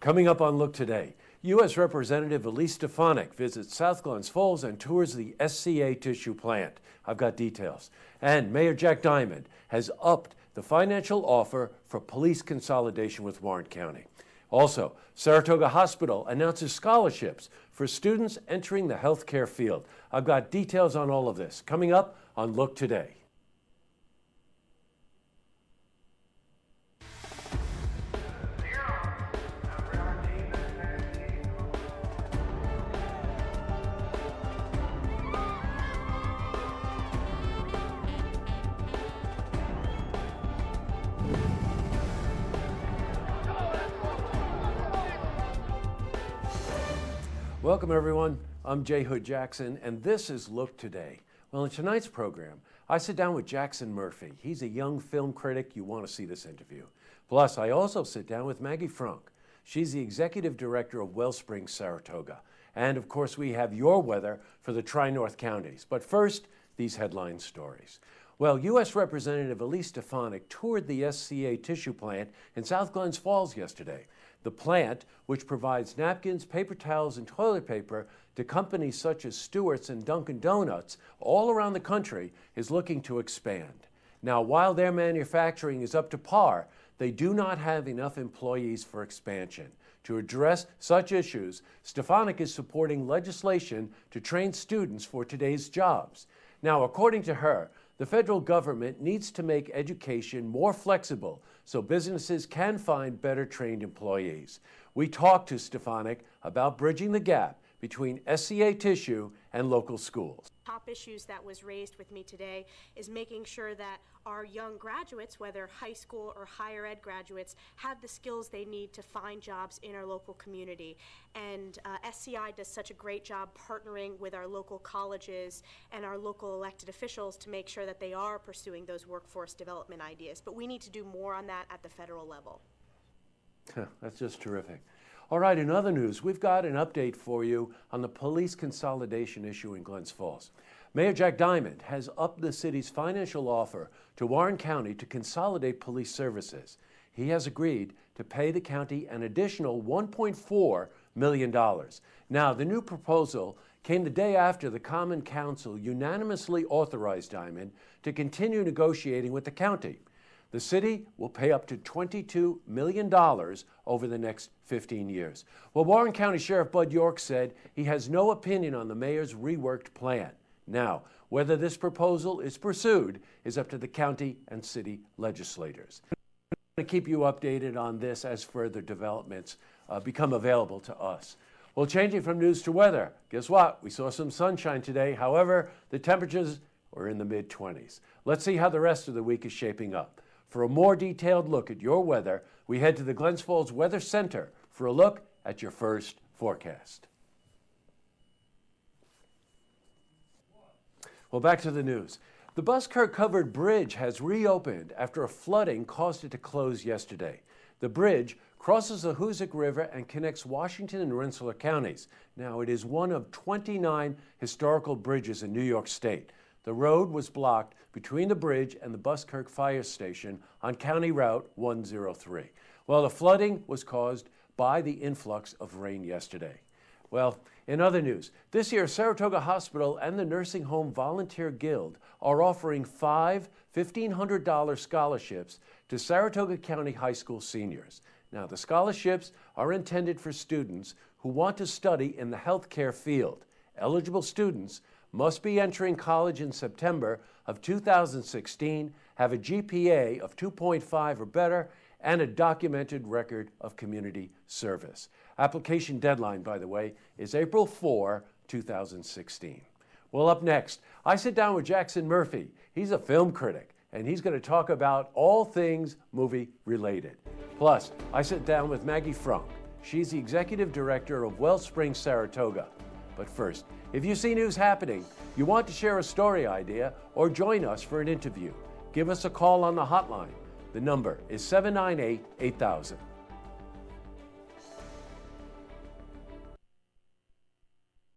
Coming up on Look Today, U.S. Representative Elise Stefanik visits South Glens Falls and tours the SCA tissue plant. I've got details. And Mayor Jack Diamond has upped the financial offer for police consolidation with Warren County. Also, Saratoga Hospital announces scholarships for students entering the healthcare field. I've got details on all of this coming up on Look Today. Welcome, everyone. I'm J. Hood Jackson, and this is Look Today. Well, in tonight's program, I sit down with Jackson Murphy. He's a young film critic. You want to see this interview. Plus, I also sit down with Maggie Frunk. She's the executive director of Wellspring Saratoga. And, of course, we have your weather for the Tri-North counties. But first, these headline stories. Well, U.S. Representative Elise Stefanik toured the SCA tissue plant in South Glens Falls yesterday. The plant, which provides napkins, paper towels, and toilet paper to companies such as Stewart's and Dunkin' Donuts all around the country, is looking to expand. Now, while their manufacturing is up to par, they do not have enough employees for expansion. To address such issues, Stefanik is supporting legislation to train students for today's jobs. Now, according to her, the federal government needs to make education more flexible so businesses can find better trained employees. We talked to Stefanik about bridging the gap between SCA tissue and local schools. Top issues that was raised with me today is making sure that our young graduates, whether high school or higher ed graduates, have the skills they need to find jobs in our local community. And SCI does such a great job partnering with our local colleges and our local elected officials to make sure that they are pursuing those workforce development ideas. But we need to do more on that at the federal level. That's just terrific. All right, in other news, we've got an update for you on the police consolidation issue in Glens Falls. Mayor Jack Diamond has upped the city's financial offer to Warren County to consolidate police services. He has agreed to pay the county an additional $1.4 million. Now, the new proposal came the day after the Common Council unanimously authorized Diamond to continue negotiating with the county. The city will pay up to $22 million over the next 15 years. Well, Warren County Sheriff Bud York said he has no opinion on the mayor's reworked plan. Now, whether this proposal is pursued is up to the county and city legislators. I'm going to keep you updated on this as further developments become available to us. Well, changing from news to weather, guess what? We saw some sunshine today. However, the temperatures were in the mid-20s. Let's see how the rest of the week is shaping up. For a more detailed look at your weather, we head to the Glens Falls Weather Center for a look at your first forecast. Well, back to the news. The Buskirk-covered bridge has reopened after a flooding caused it to close yesterday. The bridge crosses the Hoosick River and connects Washington and Rensselaer counties. Now, it is one of 29 historical bridges in New York State. The road was blocked between the bridge and the Buskirk Fire Station on County Route 103. Well, the flooding was caused by the influx of rain yesterday. Well, in other news, this year Saratoga Hospital and the Nursing Home Volunteer Guild are offering 5 $1,500 scholarships to Saratoga County High School seniors. Now, the scholarships are intended for students who want to study in the healthcare field. Eligible students must be entering college in September of 2016, have a GPA of 2.5 or better, and a documented record of community service. Application deadline, by the way, is April 4, 2016. Well, up next, I sit down with Jackson Murphy. He's a film critic, and he's going to talk about all things movie-related. Plus, I sit down with Maggie Frunk. She's the executive director of Wellspring Saratoga. But first, if you see news happening, you want to share a story idea, or join us for an interview, give us a call on the hotline. The number is 798-8000.